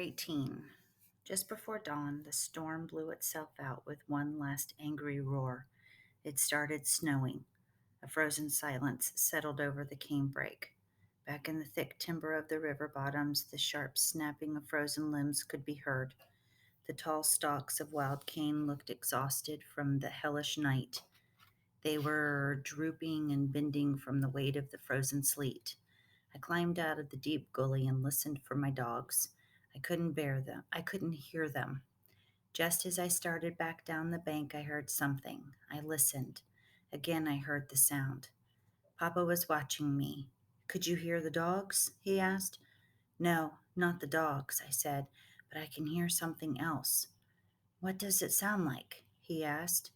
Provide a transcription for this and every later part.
18. Just before dawn, the storm blew itself out with one last angry roar. It started snowing. A frozen silence settled over the canebrake. Back in the thick timber of the river bottoms, the sharp snapping of frozen limbs could be heard. The tall stalks of wild cane looked exhausted from the hellish night. They were drooping and bending from the weight of the frozen sleet. I climbed out of the deep gully and listened for my dogs. I couldn't bear them. I couldn't hear them. Just as I started back down the bank, I heard something. I listened. Again, I heard the sound. Papa was watching me. Could you hear the dogs? He asked. No, not the dogs, I said, but I can hear something else. What does it sound like? He asked.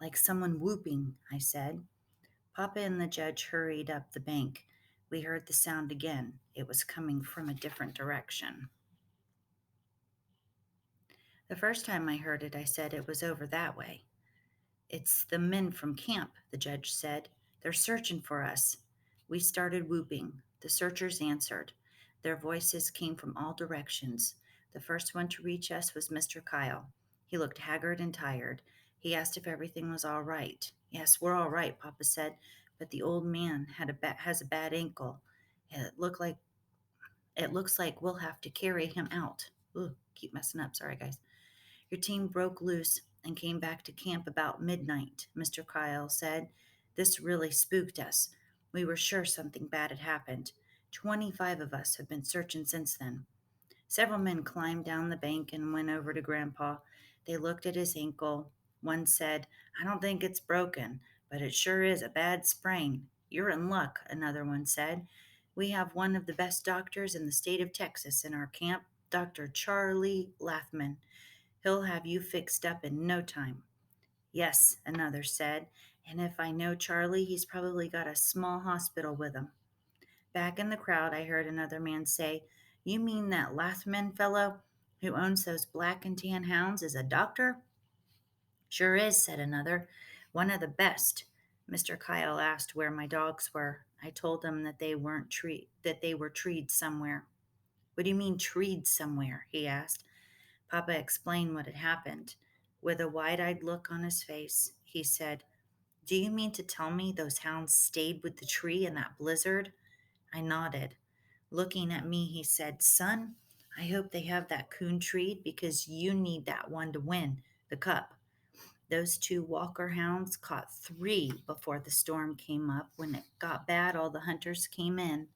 Like someone whooping, I said. Papa and the judge hurried up the bank. We heard the sound again. It was coming from a different direction. The first time I heard it, I said it was over that way. It's the men from camp, the judge said. They're searching for us. We started whooping. The searchers answered. Their voices came from all directions. The first one to reach us was Mr. Kyle. He looked haggard and tired. He asked if everything was all right. Yes, we're all right, Papa said, but the old man has a bad ankle. It look like it looks like we'll have to carry him out. Ooh, keep messing up. Sorry, guys. Your team broke loose and came back to camp about midnight, Mr. Kyle said. This really spooked us. We were sure something bad had happened. 25 of us have been searching since then. Several men climbed down the bank and went over to Grandpa. They looked at his ankle. One said, I don't think it's broken, but it sure is a bad sprain. You're in luck, another one said. We have one of the best doctors in the state of Texas in our camp, Dr. Charlie Lathman. He'll have you fixed up in no time. Yes, another said, and if I know Charlie, he's probably got a small hospital with him. Back in the crowd, I heard another man say, You mean that Lathman fellow who owns those black and tan hounds is a doctor? Sure is, said another. One of the best. Mr. Kyle asked where my dogs were. I told him that they were treed somewhere. What do you mean treed somewhere? He asked. Papa explained what had happened. With a wide eyed look on his face, he said, Do you mean to tell me those hounds stayed with the tree in that blizzard? I nodded. Looking at me, he said, Son, I hope they have that coon treed because you need that one to win the cup. Those two Walker hounds caught three before the storm came up. When it got bad, all the hunters came in.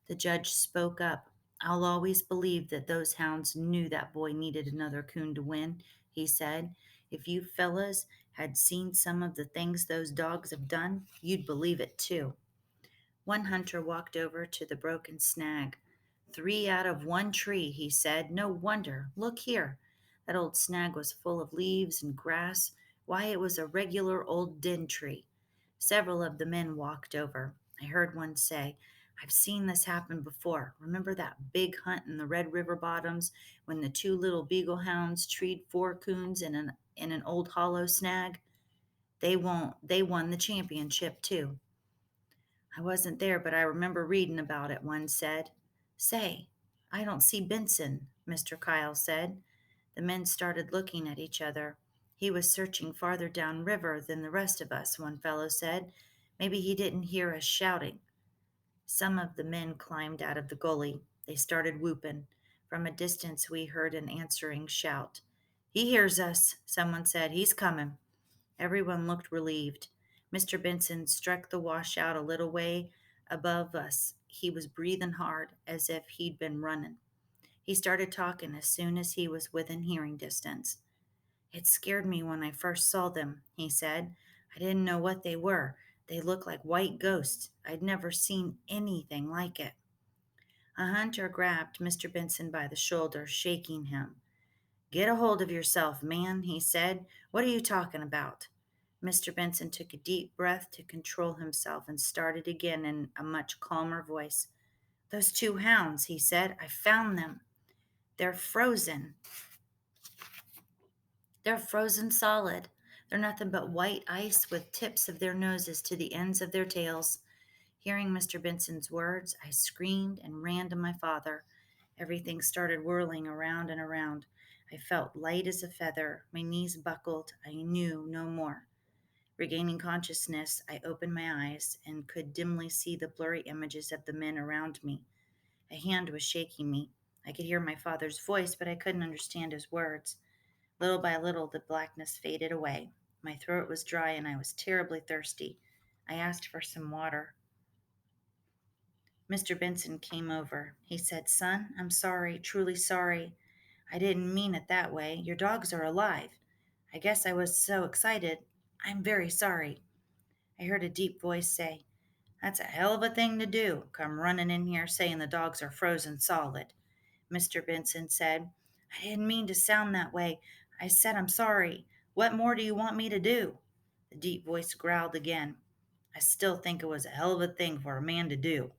The judge spoke up. I'll always believe that those hounds knew that boy needed another coon to win, he said. If you fellas had seen some of the things those dogs have done, you'd believe it too. One hunter walked over to the broken snag. 3 out of 1 tree, he said. No wonder. Look here. That old snag was full of leaves and grass. Why, it was a regular old den tree. Several of the men walked over. I heard one say, I've seen this happen before. Remember that big hunt in the Red River bottoms when the two little beagle hounds treed 4 coons in an old hollow snag? They won the championship too. I wasn't there, but I remember reading about it, one said. Say, I don't see Benson, Mr. Kyle said. The men started looking at each other. He was searching farther down river than the rest of us, one fellow said. Maybe he didn't hear us shouting. Some of the men climbed out of the gully. They started whooping. From a distance, we heard an answering shout. He hears us, someone said. He's coming. Everyone looked relieved. Mr. Benson struck the washout a little way above us. He was breathing hard, as if he'd been running. He started talking as soon as he was within hearing distance. It scared me when I first saw them, he said. I didn't know what they were. They looked like white ghosts. I'd never seen anything like it. A hunter grabbed Mr. Benson by the shoulder, shaking him. Get a hold of yourself, man, he said. What are you talking about? Mr. Benson took a deep breath to control himself and started again in a much calmer voice. Those 2 hounds, he said. I found them. They're frozen. They're frozen solid. They're nothing but white ice with tips of their noses to the ends of their tails. Hearing Mr. Benson's words, I screamed and ran to my father. Everything started whirling around and around. I felt light as a feather. My knees buckled. I knew no more. Regaining consciousness, I opened my eyes and could dimly see the blurry images of the men around me. A hand was shaking me. I could hear my father's voice, but I couldn't understand his words. Little by little, the blackness faded away. My throat was dry and I was terribly thirsty. I asked for some water. Mr. Benson came over. He said, "Son, I'm sorry, truly sorry. I didn't mean it that way. Your dogs are alive. I guess I was so excited. I'm very sorry." I heard a deep voice say, "That's a hell of a thing to do. Come running in here saying the dogs are frozen solid." Mr. Benson said, "I didn't mean to sound that way. I said I'm sorry. What more do you want me to do?" The deep voice growled again. "I still think it was a hell of a thing for a man to do."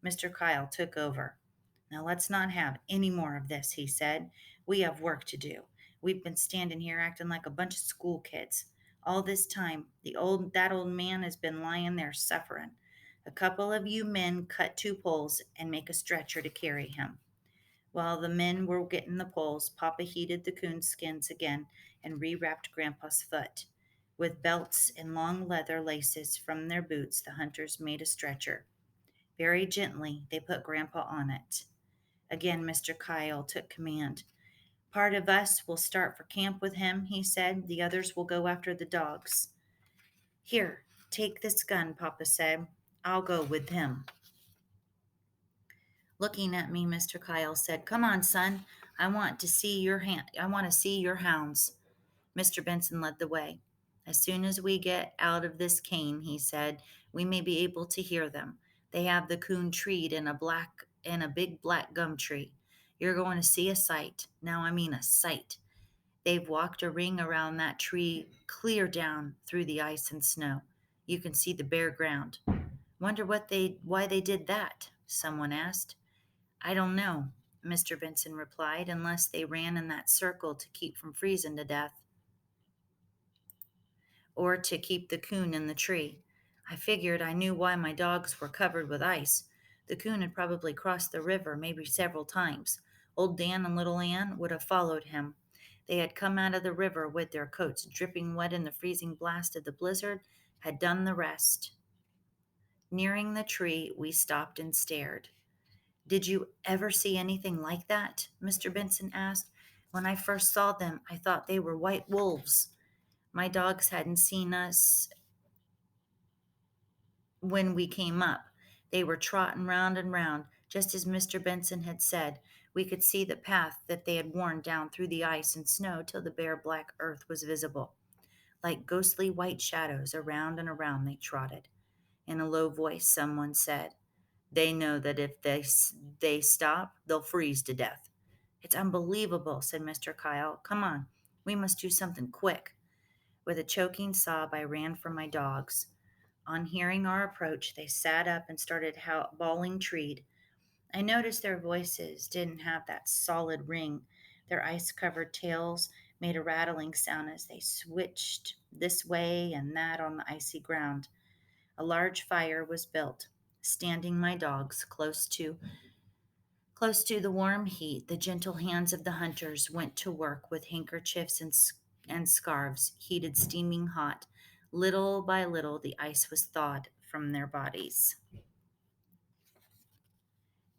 Mr. Kyle took over. "Now let's not have any more of this," he said. "We have work to do. We've been standing here acting like a bunch of school kids. All this time, that old man has been lying there suffering. A couple of you men cut two poles and make a stretcher to carry him." While the men were getting the poles, Papa heated the coon skins again and rewrapped Grandpa's foot. With belts and long leather laces from their boots, the hunters made a stretcher. Very gently, they put Grandpa on it. Again, Mr. Kyle took command. "Part of us will start for camp with him," he said. "The others will go after the dogs." "Here, take this gun," Papa said. "I'll go with him." Looking at me, Mr. Kyle said, "Come on, son. I want to see your hounds." Mr. Benson led the way. "As soon as we get out of this cane," he said, "we may be able to hear them. They have the coon treed in a big black gum tree. You're going to see a sight. Now I mean a sight. They've walked a ring around that tree clear down through the ice and snow. You can see the bare ground." "Wonder why they did that?" someone asked. "I don't know," Mr. Benson replied, "unless they ran in that circle to keep from freezing to death or to keep the coon in the tree. I figured I knew why my dogs were covered with ice. The coon had probably crossed the river maybe several times. Old Dan and Little Ann would have followed him. They had come out of the river with their coats dripping wet in the freezing blast of the blizzard, had done the rest." Nearing the tree, we stopped and stared. "Did you ever see anything like that?" Mr. Benson asked. "When I first saw them, I thought they were white wolves. My dogs hadn't seen us when we came up. They were trotting round and round, just as Mr. Benson had said. We could see the path that they had worn down through the ice and snow till the bare black earth was visible. Like ghostly white shadows, around and around they trotted." In a low voice, someone said, "They know that if they stop, they'll freeze to death." "It's unbelievable," said Mr. Kyle. "Come on, we must do something quick." With a choking sob, I ran for my dogs. On hearing our approach, they sat up and started bawling treed. I noticed their voices didn't have that solid ring. Their ice covered tails made a rattling sound as they switched this way and that on the icy ground. A large fire was built. Standing my dogs close to the warm heat, the gentle hands of the hunters went to work with handkerchiefs and scarves, heated steaming hot. Little by little, the ice was thawed from their bodies.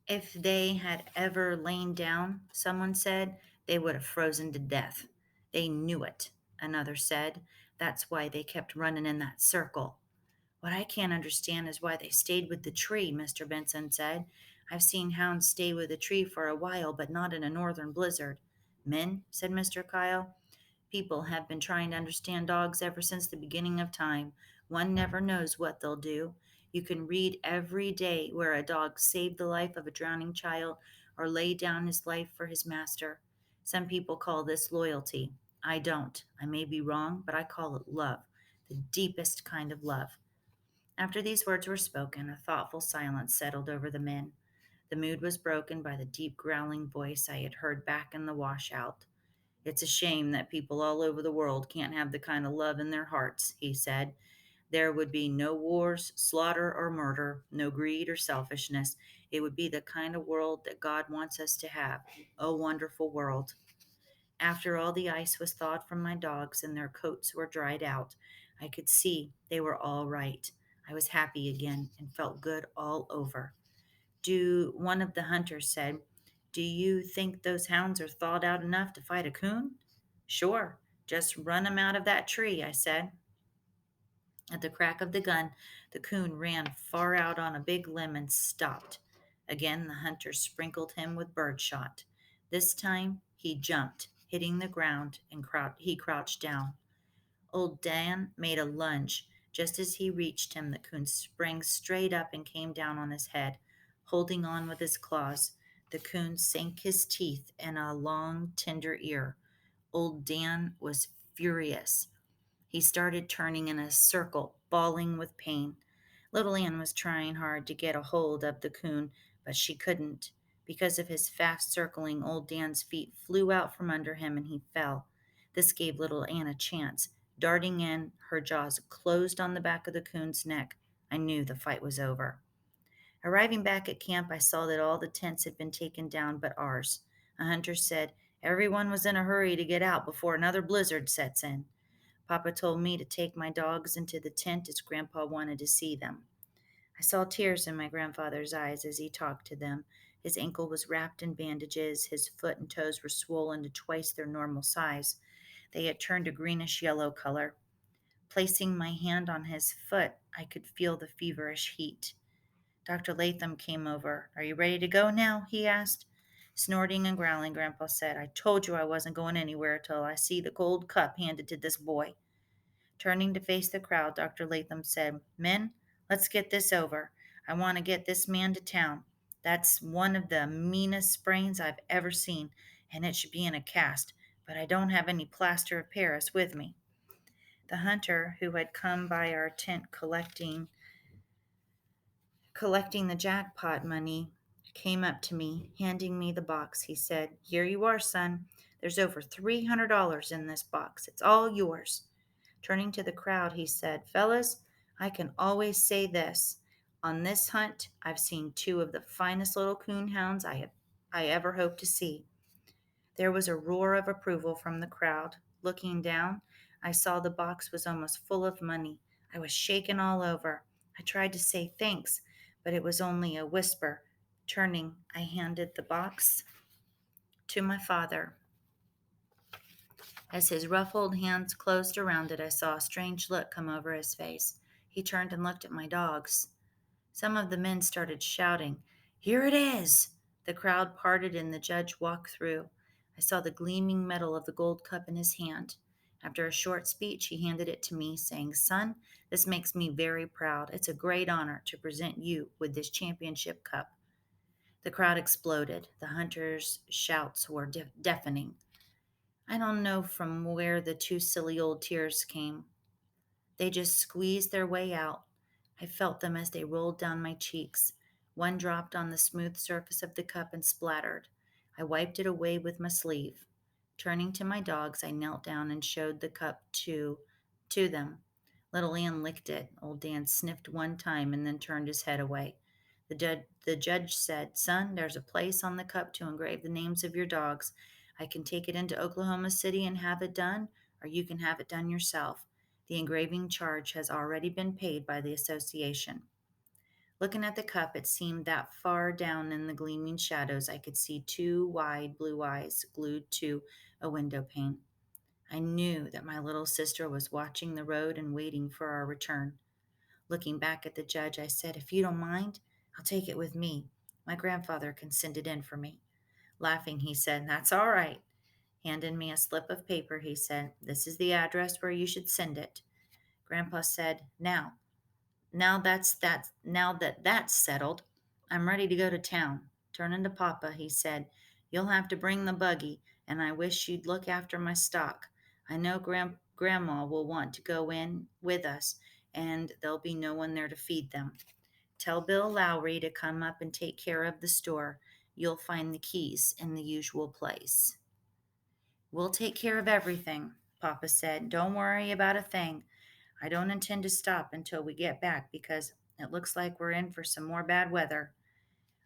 "If they had ever lain down," someone said, "they would have frozen to death." "They knew it," another said. "That's why they kept running in that circle." "What I can't understand is why they stayed with the tree," Mr. Benson said. "I've seen hounds stay with a tree for a while, but not in a northern blizzard." "Men," said Mr. Kyle, "people have been trying to understand dogs ever since the beginning of time. One never knows what they'll do. You can read every day where a dog saved the life of a drowning child or laid down his life for his master. Some people call this loyalty. I don't. I may be wrong, but I call it love, the deepest kind of love." After these words were spoken, a thoughtful silence settled over the men. The mood was broken by the deep growling voice I had heard back in the washout. "It's a shame that people all over the world can't have the kind of love in their hearts," he said. "There would be no wars, slaughter, or murder, no greed or selfishness. It would be the kind of world that God wants us to have. A wonderful world. After all the ice was thawed from my dogs and their coats were dried out, I could see they were all right. I was happy again and felt good all over. One of the hunters said, "Do you think those hounds are thawed out enough to fight a coon?" "Sure. Just run 'em out of that tree," I said. At the crack of the gun, the coon ran far out on a big limb and stopped. Again, the hunter sprinkled him with birdshot. This time, he jumped, hitting the ground, and he crouched down. Old Dan made a lunge. Just as he reached him, the coon sprang straight up and came down on his head, holding on with his claws. The coon sank his teeth in a long, tender ear. Old Dan was furious. He started turning in a circle, bawling with pain. Little Ann was trying hard to get a hold of the coon, but she couldn't. Because of his fast circling, old Dan's feet flew out from under him and he fell. This gave little Ann a chance. Darting in, her jaws closed on the back of the coon's neck. I knew the fight was over. Arriving back at camp, I saw that all the tents had been taken down but ours. A hunter said, "Everyone was in a hurry to get out before another blizzard sets in." Papa told me to take my dogs into the tent as Grandpa wanted to see them. I saw tears in my grandfather's eyes as he talked to them. His ankle was wrapped in bandages, his foot and toes were swollen to twice their normal size. They had turned a greenish yellow color. Placing my hand on his foot, I could feel the feverish heat. Dr. Latham came over. "Are you ready to go now?" he asked. Snorting and growling, Grandpa said, "I told you I wasn't going anywhere till I see the gold cup handed to this boy." Turning to face the crowd, Dr. Latham said, "Men, let's get this over. I want to get this man to town. That's one of the meanest sprains I've ever seen, and it should be in a cast, but I don't have any plaster of Paris with me." The hunter, who had come by our tent collecting the jackpot money, came up to me, handing me the box. He said, "Here you are, son. There's over $300 in this box. It's all yours." Turning to the crowd, he said, "Fellas, I can always say this. On this hunt, I've seen two of the finest little coon hounds I ever hope to see." There was a roar of approval from the crowd. Looking down, I saw the box was almost full of money. I was shaken all over. I tried to say thanks, but it was only a whisper. Turning, I handed the box to my father. As his rough old hands closed around it, I saw a strange look come over his face. He turned and looked at my dogs. Some of the men started shouting, "Here it is!" The crowd parted and the judge walked through. I saw the gleaming metal of the gold cup in his hand. After a short speech, he handed it to me, saying, "Son, this makes me very proud. It's a great honor to present you with this championship cup." The crowd exploded. The hunters' shouts were deafening. I don't know from where the two silly old tears came. They just squeezed their way out. I felt them as they rolled down my cheeks. One dropped on the smooth surface of the cup and splattered. I wiped it away with my sleeve. Turning to my dogs, I knelt down and showed the cup to them. Little Ann licked it. Old Dan sniffed one time and then turned his head away. The judge said, "Son, there's a place on the cup to engrave the names of your dogs. I can take it into Oklahoma City and have it done, or you can have it done yourself. The engraving charge has already been paid by the association." Looking at the cup, it seemed that far down in the gleaming shadows I could see two wide blue eyes glued to a window pane. I knew that my little sister was watching the road and waiting for our return. Looking back at the judge, I said, "If you don't mind, I'll take it with me. My grandfather can send it in for me." Laughing, he said, "That's all right." Handing me a slip of paper, he said, "This is the address where you should send it." Grandpa said, Now that that's settled, I'm ready to go to town." Turning to Papa, he said, "You'll have to bring the buggy, and I wish you'd look after my stock. I know Grandma will want to go in with us, and there'll be no one there to feed them. Tell Bill Lowry to come up and take care of the store. You'll find the keys in the usual place." "We'll take care of everything," Papa said. "Don't worry about a thing. I don't intend to stop until we get back because it looks like we're in for some more bad weather."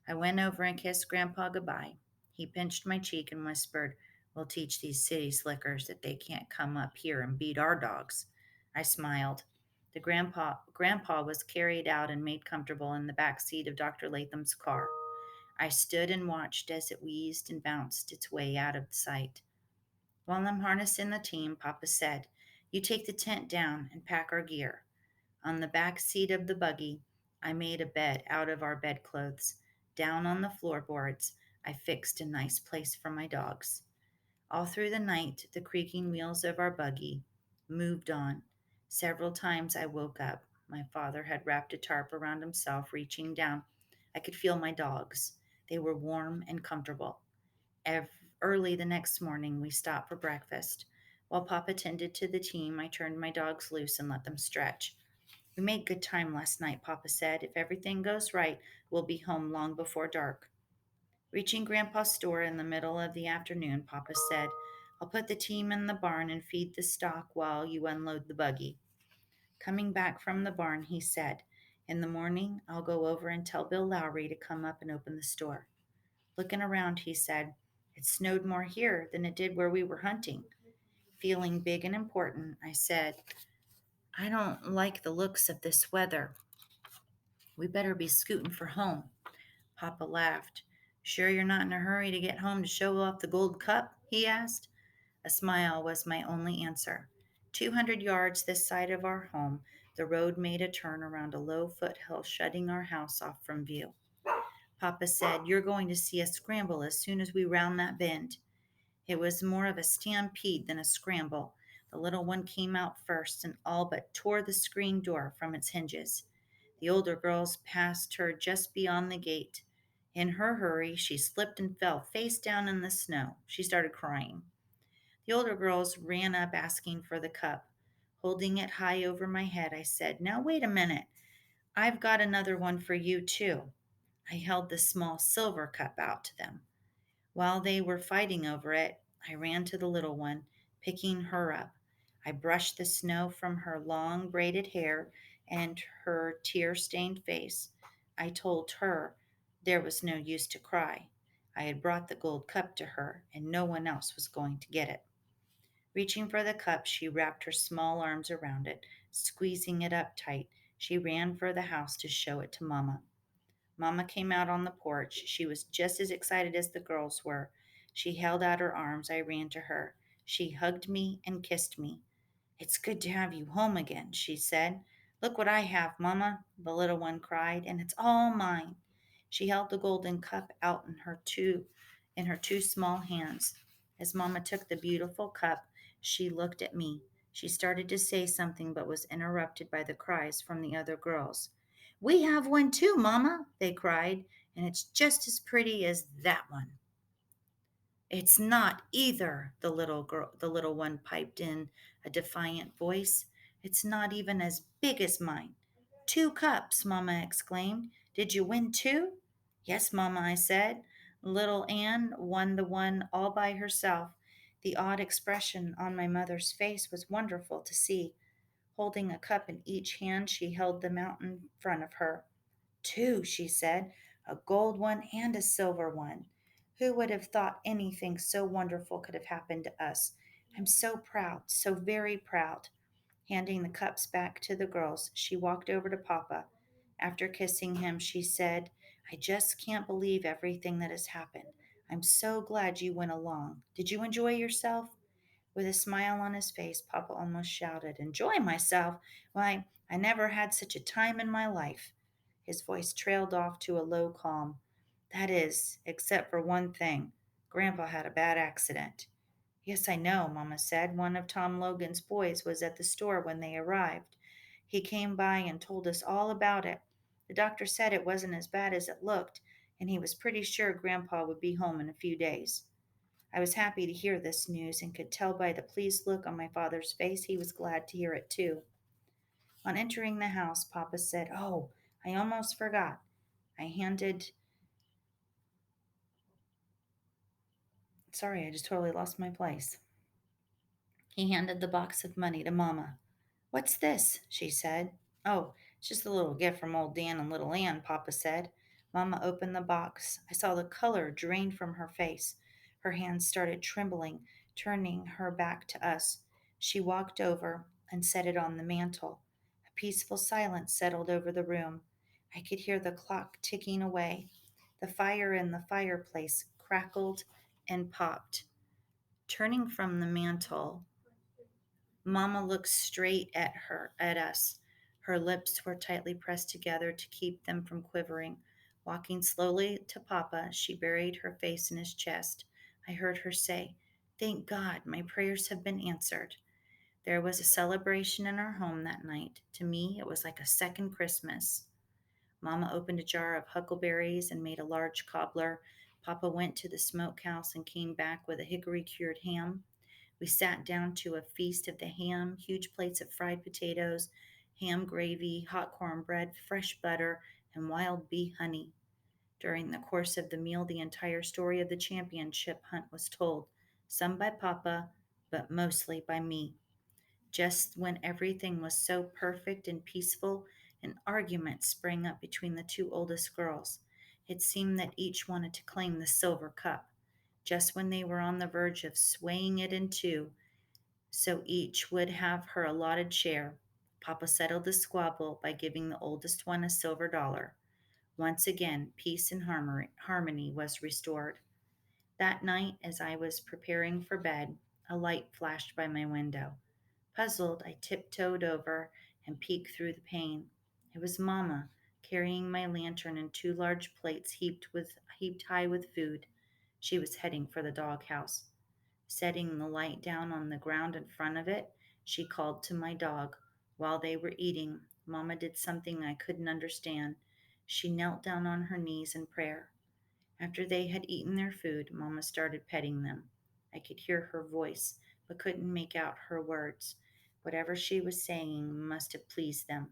I went over and kissed Grandpa goodbye. He pinched my cheek and whispered, "We'll teach these city slickers that they can't come up here and beat our dogs." I smiled. Grandpa was carried out and made comfortable in the back seat of Dr. Latham's car. I stood and watched as it wheezed and bounced its way out of sight. While I'm harnessing the team, Papa said, "You take the tent down and pack our gear." On the back seat of the buggy, I made a bed out of our bedclothes. Down on the floorboards, I fixed a nice place for my dogs. All through the night, the creaking wheels of our buggy moved on. Several times I woke up. My father had wrapped a tarp around himself, reaching down. I could feel my dogs. They were warm and comfortable. Early the next morning, we stopped for breakfast. While Papa tended to the team, I turned my dogs loose and let them stretch. "We made good time last night," Papa said. "If everything goes right, we'll be home long before dark." Reaching Grandpa's store in the middle of the afternoon, Papa said, "I'll put the team in the barn and feed the stock while you unload the buggy." Coming back from the barn, he said, "In the morning, I'll go over and tell Bill Lowry to come up and open the store." Looking around, he said, "It snowed more here than it did where we were hunting." Feeling big and important, I said, "I don't like the looks of this weather. We better be scooting for home." Papa laughed. "Sure you're not in a hurry to get home to show off the gold cup?" he asked. A smile was my only answer. 200 yards this side of our home, the road made a turn around a low foothill, shutting our house off from view. Papa said, "You're going to see us scramble as soon as we round that bend." It was more of a stampede than a scramble. The little one came out first and all but tore the screen door from its hinges. The older girls passed her just beyond the gate. In her hurry, she slipped and fell face down in the snow. She started crying. The older girls ran up asking for the cup. Holding it high over my head, I said, "Now wait a minute. I've got another one for you, too." I held the small silver cup out to them. While they were fighting over it, I ran to the little one, picking her up. I brushed the snow from her long braided hair and her tear stained face. I told her there was no use to cry. I had brought the gold cup to her, and no one else was going to get it. Reaching for the cup, she wrapped her small arms around it, squeezing it up tight. She ran for the house to show it to Mama. Mama came out on the porch. She was just as excited as the girls were. She held out her arms. I ran to her. She hugged me and kissed me. "It's good to have you home again," she said. "Look what I have, Mama," the little one cried, "and it's all mine." She held the golden cup out in her two small hands. As Mama took the beautiful cup, she looked at me. She started to say something but was interrupted by the cries from the other girls. "We have one too, Mama," they cried, "and it's just as pretty as that one." "It's not either," the little one piped in a defiant voice. "It's not even as big as mine." "Two cups," Mama exclaimed. "Did you win two?" "Yes, Mama," I said. Little Ann won the one all by herself. The odd expression on my mother's face was wonderful to see. Holding a cup in each hand, she held them out in front of her. "Two," she said, "a gold one and a silver one. Who would have thought anything so wonderful could have happened to us? I'm so proud, so very proud." Handing the cups back to the girls, she walked over to Papa. After kissing him, she said, "I just can't believe everything that has happened. I'm so glad you went along. Did you enjoy yourself?" With a smile on his face, Papa almost shouted, "Enjoy myself? Why, I never had such a time in my life." His voice trailed off to a low calm. "That is, except for one thing. Grandpa had a bad accident." "Yes, I know," Mama said. "One of Tom Logan's boys was at the store when they arrived. He came by and told us all about it. The doctor said it wasn't as bad as it looked, and he was pretty sure Grandpa would be home in a few days." I was happy to hear this news and could tell by the pleased look on my father's face he was glad to hear it too. On entering the house, Papa said, "Oh, I almost forgot." I handed, Sorry, I just totally lost my place. He handed the box of money to Mama. "What's this?" she said. "Oh, it's just a little gift from old Dan and little Ann," Papa said. Mama opened the box. I saw the color drain from her face. Her hands started trembling, turning her back to us. She walked over and set it on the mantel. A peaceful silence settled over the room. I could hear the clock ticking away. The fire in the fireplace crackled and popped. Turning from the mantel, Mama looked straight at us. Her lips were tightly pressed together to keep them from quivering. Walking slowly to Papa, she buried her face in his chest. I heard her say, "Thank God, my prayers have been answered." There was a celebration in our home that night. To me, it was like a second Christmas. Mama opened a jar of huckleberries and made a large cobbler. Papa went to the smokehouse and came back with a hickory cured ham. We sat down to a feast of the ham, huge plates of fried potatoes, ham gravy, hot cornbread, fresh butter, and wild bee honey. During the course of the meal, the entire story of the championship hunt was told, some by Papa, but mostly by me. Just when everything was so perfect and peaceful, an argument sprang up between the two oldest girls. It seemed that each wanted to claim the silver cup. Just when they were on the verge of swaying it in two, so each would have her allotted share, Papa settled the squabble by giving the oldest one a silver dollar. Once again, peace and harmony was restored. That night, as I was preparing for bed, a light flashed by my window. Puzzled, I tiptoed over and peeked through the pane. It was Mamma, carrying my lantern and two large plates heaped high with food. She was heading for the doghouse. Setting the light down on the ground in front of it, she called to my dog. While they were eating, Mamma did something I couldn't understand. She knelt down on her knees in prayer. After they had eaten their food, Mamma started petting them. I could hear her voice, but couldn't make out her words. Whatever she was saying must have pleased them.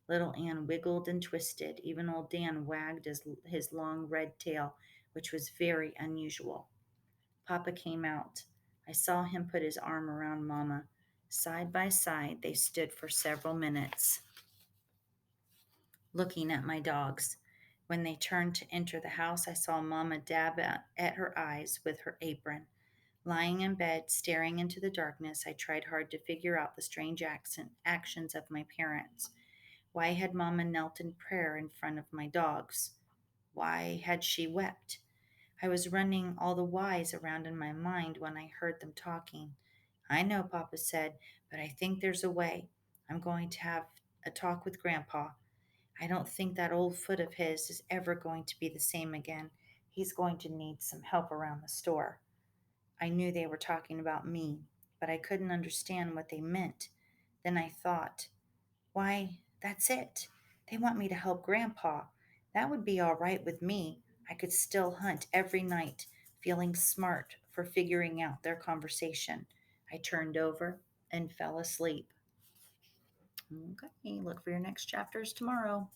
Little Ann wiggled and twisted. Even old Dan wagged his long red tail, which was very unusual. Papa came out. I saw him put his arm around Mamma. Side by side, they stood for several minutes, looking at my dogs. When they turned to enter the house, I saw Mamma dab at her eyes with her apron. Lying in bed, staring into the darkness, I tried hard to figure out the strange actions of my parents. Why had Mamma knelt in prayer in front of my dogs? Why had she wept? I was running all the whys around in my mind when I heard them talking. "I know," Papa said, "but I think there's a way. I'm going to have a talk with Grandpa. I don't think that old foot of his is ever going to be the same again. He's going to need some help around the store." I knew they were talking about me, but I couldn't understand what they meant. Then I thought, why, that's it. They want me to help Grandpa. That would be all right with me. I could still hunt every night, feeling smart for figuring out their conversation. I turned over and fell asleep. Okay, look for your next chapters tomorrow.